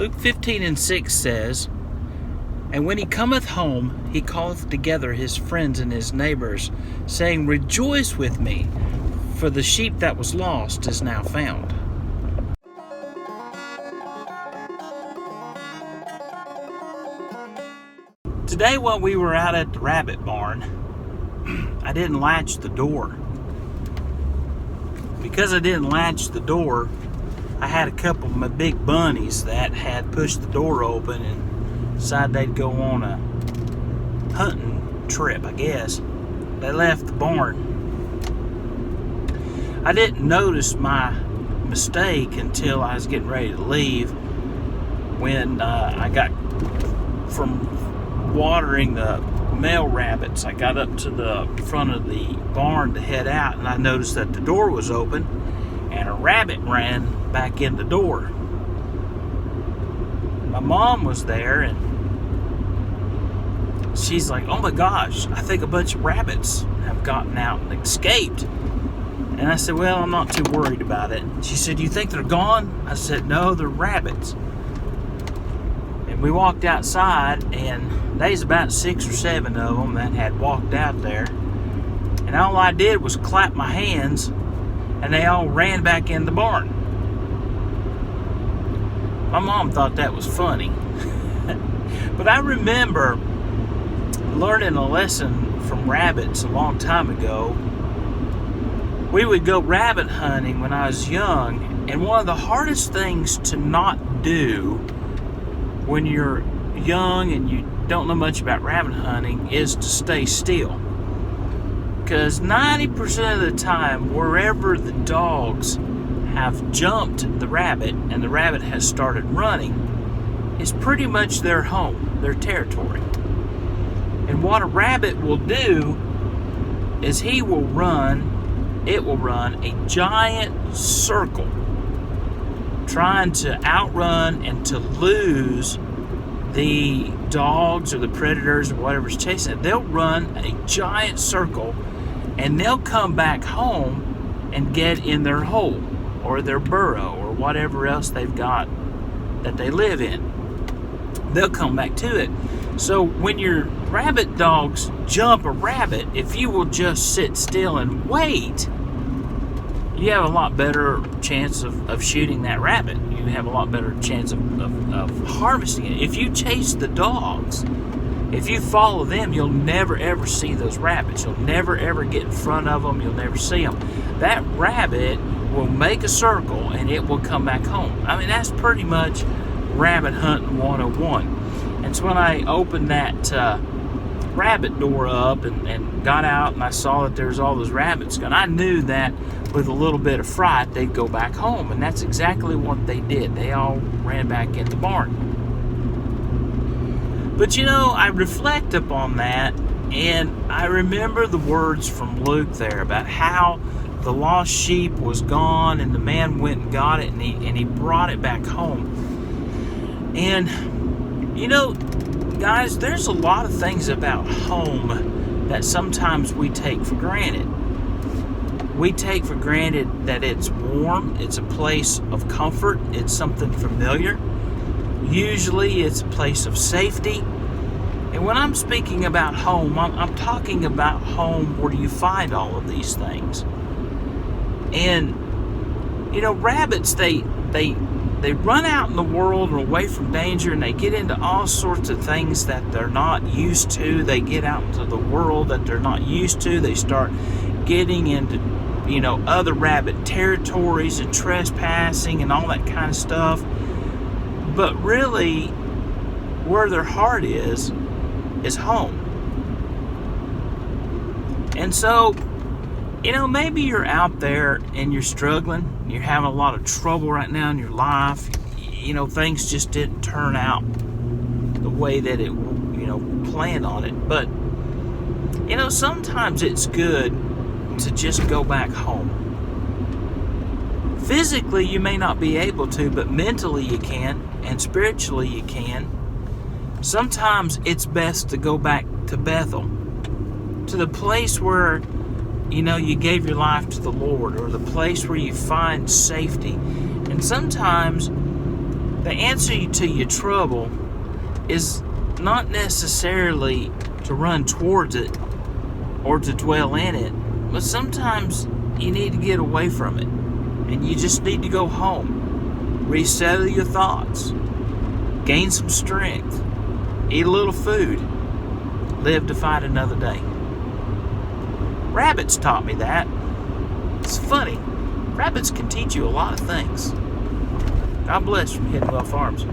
Luke 15:6 says, "And when he cometh home, he calleth together his friends and his neighbors, saying, Rejoice with me, for the sheep that was lost is now found." Today while we were out at the rabbit barn, I didn't latch the door. Because I didn't latch the door, I had a couple of my big bunnies that had pushed the door open and decided they'd go on a hunting trip, I guess. They left the barn. I didn't notice my mistake until I was getting ready to leave, when I got from watering the male rabbits. I got up to the front of the barn to head out, and I noticed that the door was open and a rabbit ran back in the door. My mom was there, and she's like, "Oh my gosh, I think a bunch of rabbits have gotten out and escaped." And I said, "Well, I'm not too worried about it." She said, "You think they're gone?" I said, "No, they're rabbits." And we walked outside, and there's about 6 or 7 of them that had walked out there. And all I did was clap my hands, and they all ran back in the barn. My mom thought that was funny. But I remember learning a lesson from rabbits a long time ago. We would go rabbit hunting when I was young, and one of the hardest things to not do when you're young and you don't know much about rabbit hunting is to stay still. Because 90% of the time, wherever the dogs have jumped the rabbit and the rabbit has started running, is pretty much their home, their territory. And what a rabbit will do is it will run a giant circle, trying to outrun and to lose the dogs or the predators or whatever's chasing it. They'll run a giant circle, and they'll come back home and get in their hole or their burrow or whatever else they've got that they live in. They'll come back to it. So when your rabbit dogs jump a rabbit, if you will just sit still and wait, you have a lot better chance of shooting that rabbit. You have a lot better chance of harvesting it. If you chase the dogs, if you follow them, you'll never ever see those rabbits. You'll never ever get in front of them. You'll never see them. That rabbit will make a circle and it will come back home. I mean, that's pretty much rabbit hunting 101. And so when I opened that rabbit door up and got out, and I saw that there's all those rabbits gone, I knew that with a little bit of fright they'd go back home, and that's exactly what they did. They all ran back in the barn. But you know, I reflect upon that, and I remember the words from Luke there about how the lost sheep was gone, and the man went and got it, and he brought it back home. And you know, guys, there's a lot of things about home that sometimes we take for granted. We take for granted that it's warm, it's a place of comfort, it's something familiar. Usually it's a place of safety. And when I'm speaking about home, I'm talking about home where you find all of these things. And, you know, rabbits, they run out in the world and away from danger, and they get into all sorts of things that they're not used to. They get out into the world that they're not used to. They start getting into, you know, other rabbit territories and trespassing and all that kind of stuff. But really, where their heart is home. And so, you know, maybe you're out there and you're struggling. You're having a lot of trouble right now in your life. You know, things just didn't turn out the way that it, you know, planned on it. But, you know, sometimes it's good to just go back home. Physically, you may not be able to, but mentally you can, and spiritually you can. Sometimes it's best to go back to Bethel, to the place where, you know, you gave your life to the Lord, or the place where you find safety. And sometimes The answer to your trouble is not necessarily to run towards it or to dwell in it, but sometimes you need to get away from it, and you just need to go home, resettle your thoughts, gain some strength, eat a little food, live to fight another day. Rabbits taught me that. It's funny. Rabbits can teach you a lot of things. God bless from HyddenWell Farms.